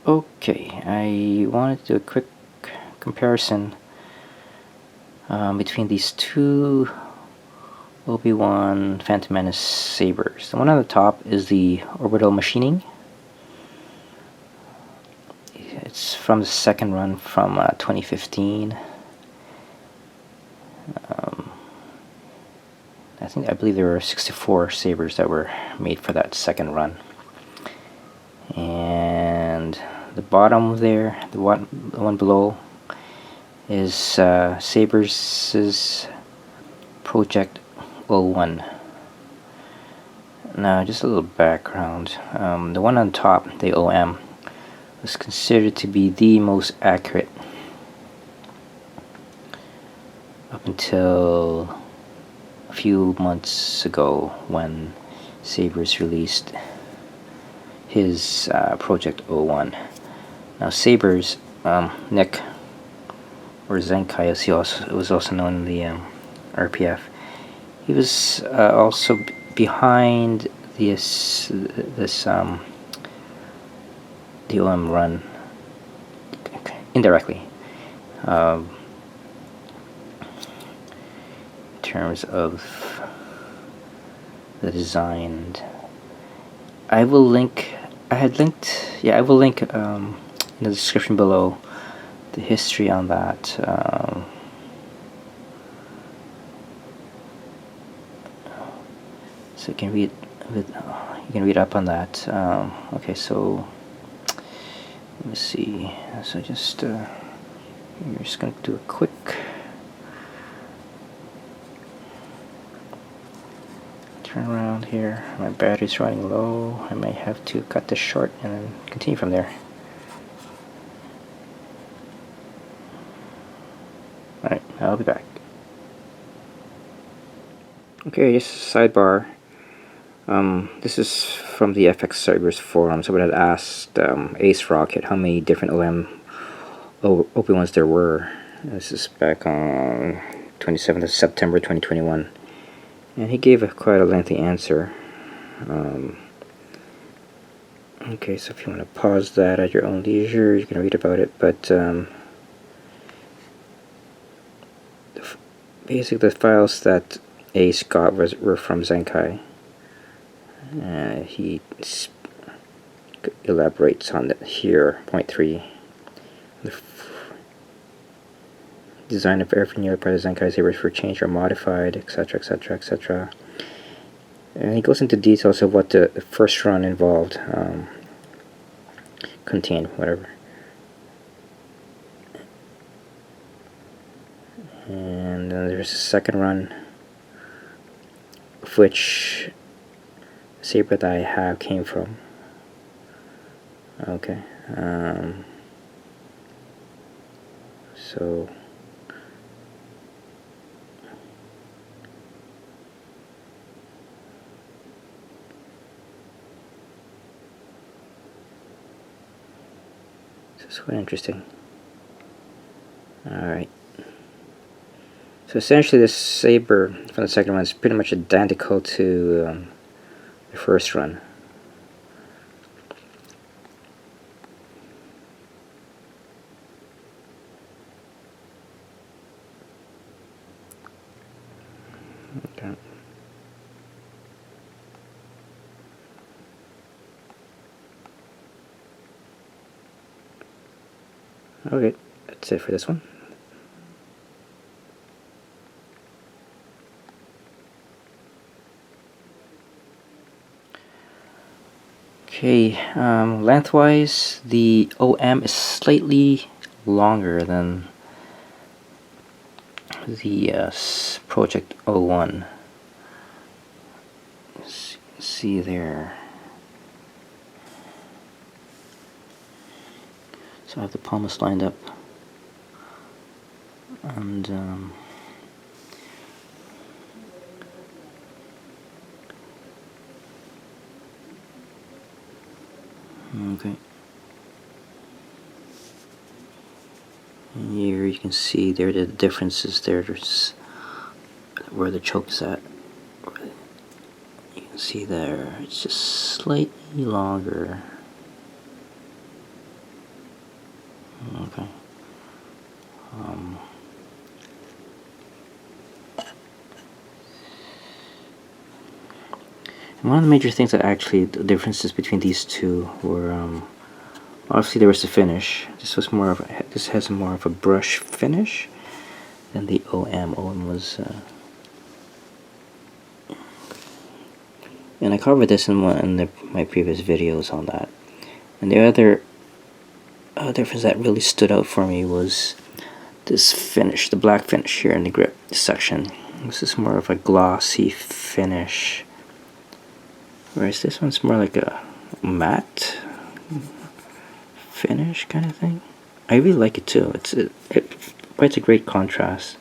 Okay, I wanted to do a quick comparison between these two Obi-Wan Phantom Menace sabers. The one on the top is the orbital machining. It's from the second run from 2015. I believe there were 64 sabers that were made for that second run. And the bottom there, the one below, is Sabers' Project 01. Now, just a little background. The one on top, the OM, was considered to be the most accurate up until a few months ago when Sabers released his Project 01. Now, Sabers, Nick, or Zenkai as he was also known in the RPF, he was also behind this the OM run indirectly, in terms of the design. I will link. I will link in the description below the history on that. So you can read up on that. Okay, so let me see. So just you're just going to do a quick turn around here. My battery's running low. I might have to cut this short and then continue from there. Alright, I'll be back. Okay, just a sidebar. This is from the FX Servers forum. Someone had asked Ace Rocket how many different Obi-Wans there were. This is back on 27th of September 2021. And he gave quite a lengthy answer. Okay, so if you want to pause that at your own leisure, you can read about it. But basically, the files that Ace got were from Zenkai. He elaborates on it here. Point 3. The design of every nearby Zenkai sabers for change or modified, etc., etc., etc. And he goes into details of what the first run involved, contained, whatever. And then there's a second run, of which saber that I have came from. Okay. So this is quite interesting. Alright. So essentially this saber from the second run is pretty much identical to the first run. Okay. Okay, that's it for this one. Okay, lengthwise, the OM is slightly longer than the Project 01. See there. So I have the palms lined up, and okay. Here you can see there are the differences there. There's where the choke's at. You can see there, it's just slightly longer. Okay. One of the major things that actually the differences between these two were obviously there was the finish. This has more of a brush finish than the OM. OM was and I covered this in my previous videos on that. And the other difference that really stood out for me was this finish, the black finish here in the grip section. This is more of a glossy finish, whereas this one's more like a matte finish kind of thing. I really like it too. It provides a great contrast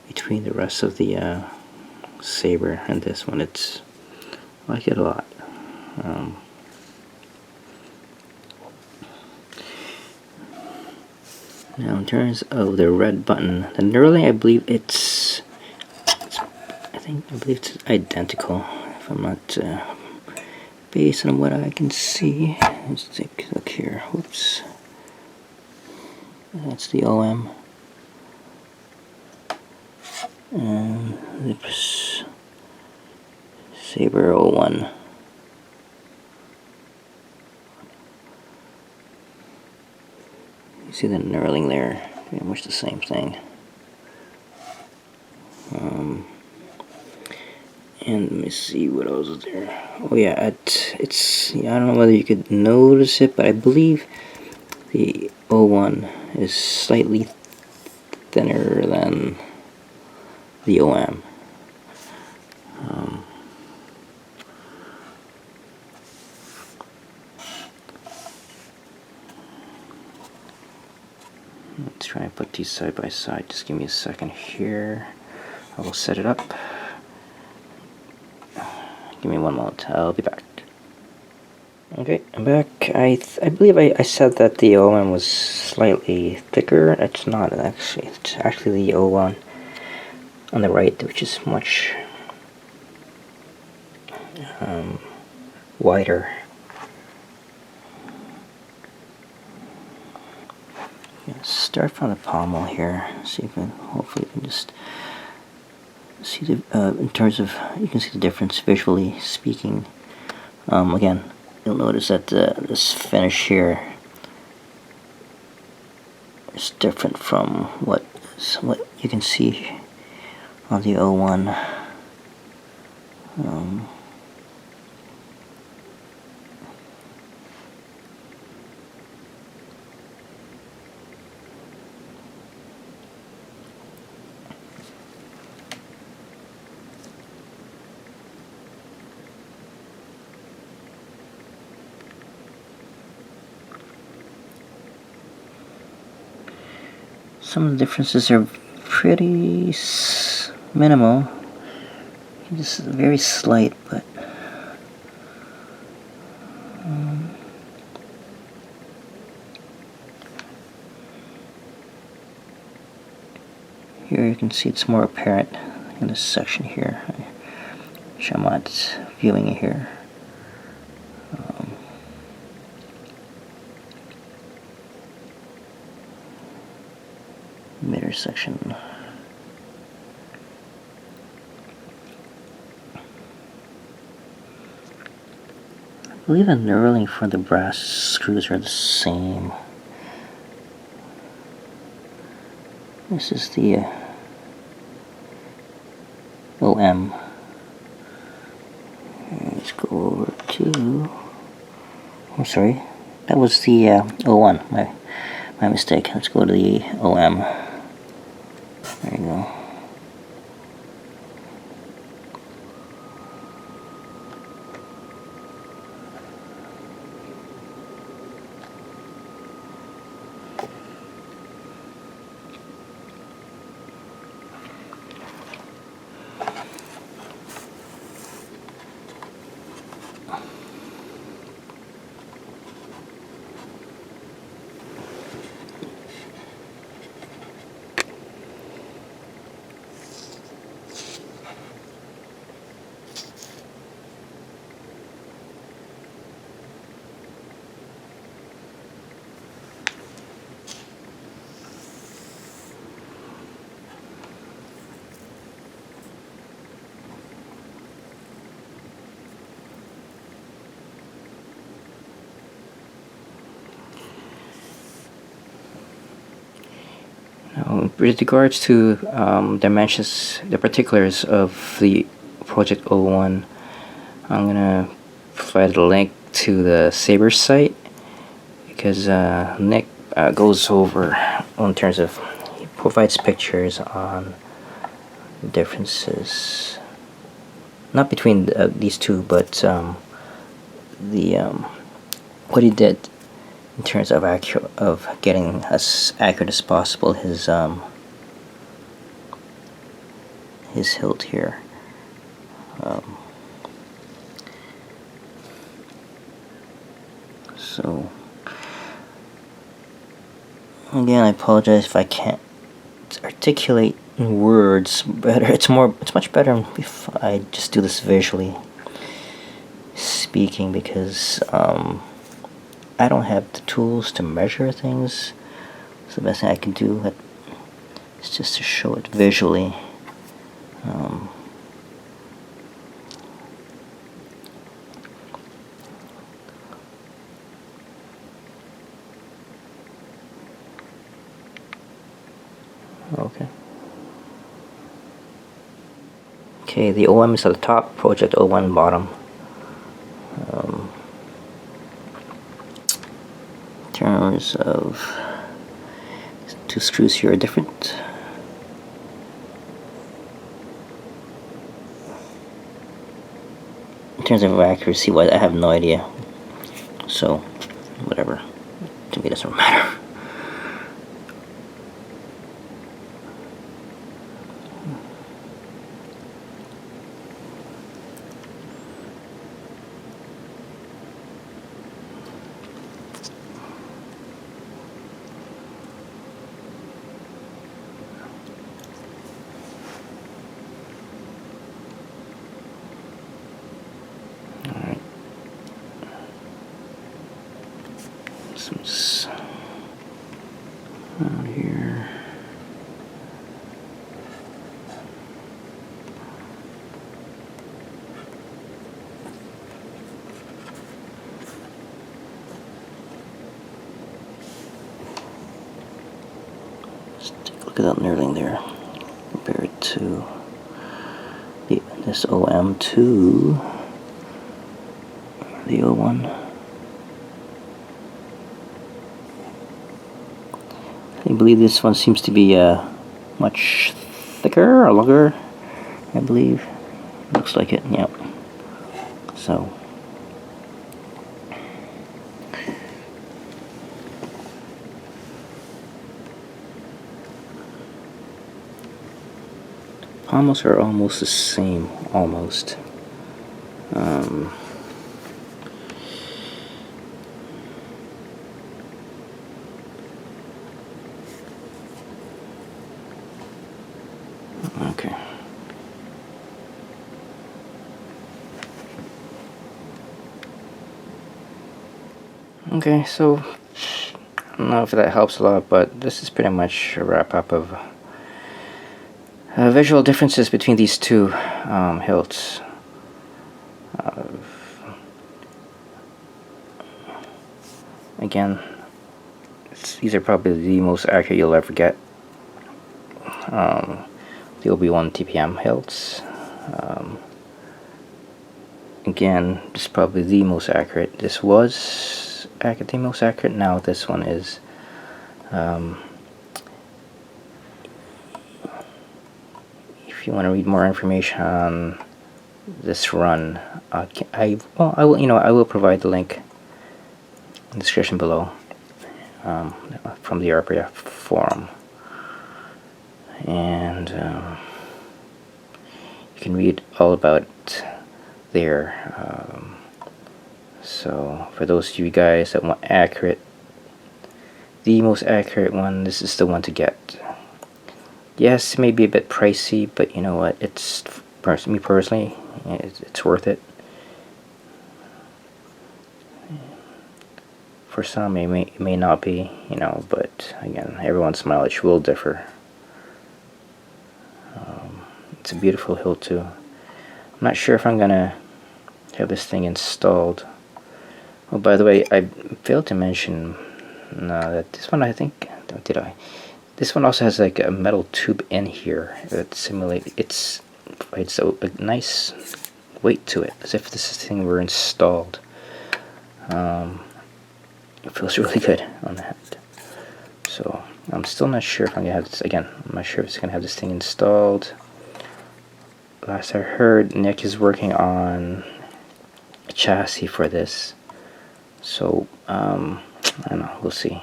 between the rest of the saber and this one. I like it a lot. Now in terms of the red button, the knurling, I believe it's it's identical, if I'm not based on what I can see. Let's take a look here. Whoops. That's the OM. And the Saber 01. You see the knurling there, pretty much the same thing. And let me see what else is there. Oh yeah, I don't know whether you could notice it, but I believe the 01 is slightly thinner than the OM. Let's try and put these side by side. Just give me a second here. I will set it up. Give me one moment. I'll be back. Okay, I'm back. I believe I said that the OM was slightly thicker. It's not actually. It's actually the O1 on the right, which is much wider. Start from the pommel here. See if hopefully you can just see the in terms of, you can see the difference visually speaking. Again, you'll notice that this finish here is different from what you can see on the 01. Some of the differences are pretty minimal, just very slight, but here you can see it's more apparent in this section here, which I'm not viewing it here. Middle section. I believe the knurling for the brass screws are the same. This is the OM. Let's go over to, I'm sorry, that was the 01, my mistake. Let's go to the OM. There you go. with regards to dimensions, the particulars of the Project 01, I'm gonna provide a link to the Saber site, because Nick goes over in terms of, he provides pictures on differences, not between these two, but the what he did in terms of getting as accurate as possible his hilt here. So again, I apologize if I can't articulate in words better. It's much better if I just do this visually speaking, because I don't have the tools to measure things. So the best thing I can do is just to show it visually. Okay, the OM is at the top, Project 01 bottom. In terms of, two screws here are different. In terms of accuracy, I have no idea. So, whatever. To me, it doesn't matter. Out here. Let's take a look at that knurling there. Compare it to this OM2, the O1. I believe this one seems to be much thicker or longer, I believe. Looks like it, yep. So, pommels are almost the same, almost. Okay. Okay, so I don't know if that helps a lot, but this is pretty much a wrap-up of visual differences between these two hilts. Again, these are probably the most accurate you'll ever get. The OB1 TPM hilts. Again, this is probably the most accurate. This was the most accurate. Now this one is. If you want to read more information on this run, I will provide the link in the description below from the RPF forum, and you can read all about it there. So for those of you guys that want the most accurate one, this is the one to get. Yes, it may be a bit pricey, but you know what? It's me personally, it's worth it. For some, it may not be, but again, everyone's mileage will differ. It's a beautiful hilt too. I'm not sure if I'm gonna have this thing installed. Oh, by the way, I failed to mention that this one, I think, did I? This one also has like a metal tube in here that simulates it's a nice weight to it, as if this thing were installed. It feels really good on that. So I'm still not sure if I'm gonna have this again. I'm not sure if it's gonna have this thing installed. Last I heard, Nick is working on a chassis for this. So I don't know. We'll see.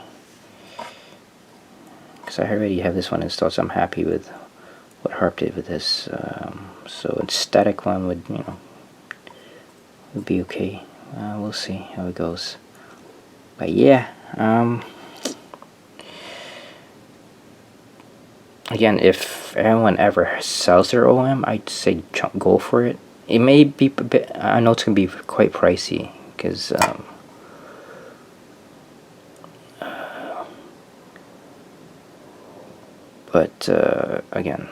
Because I already have this one installed, so I'm happy with what Harp did with this. So a static one would, would be okay. We'll see how it goes. But yeah, again, if anyone ever sells their OM, I'd say go for it. It may be a bit, I know it's gonna be quite pricey because but again,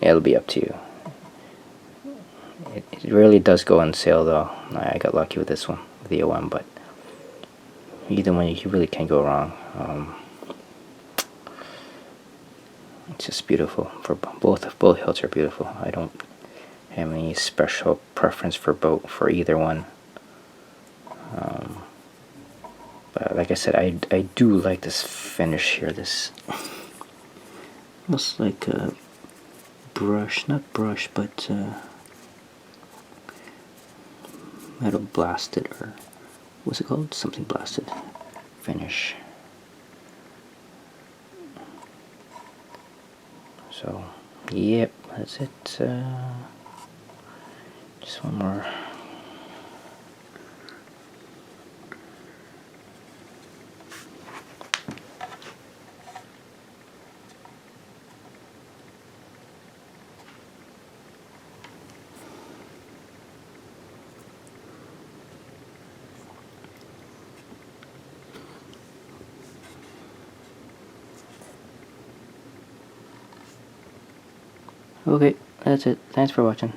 it'll be up to you. It really does go on sale though. I got lucky with this one, with the OM, but either one you really can't go wrong. It's just beautiful. For both hilts are beautiful. I don't have any special preference for either one. But like I said, I do like this finish here. This looks like a brush, not brush, but metal blasted, or what's it called? Something blasted finish. So, yep, that's it. Just one more. Okay, that's it. Thanks for watching.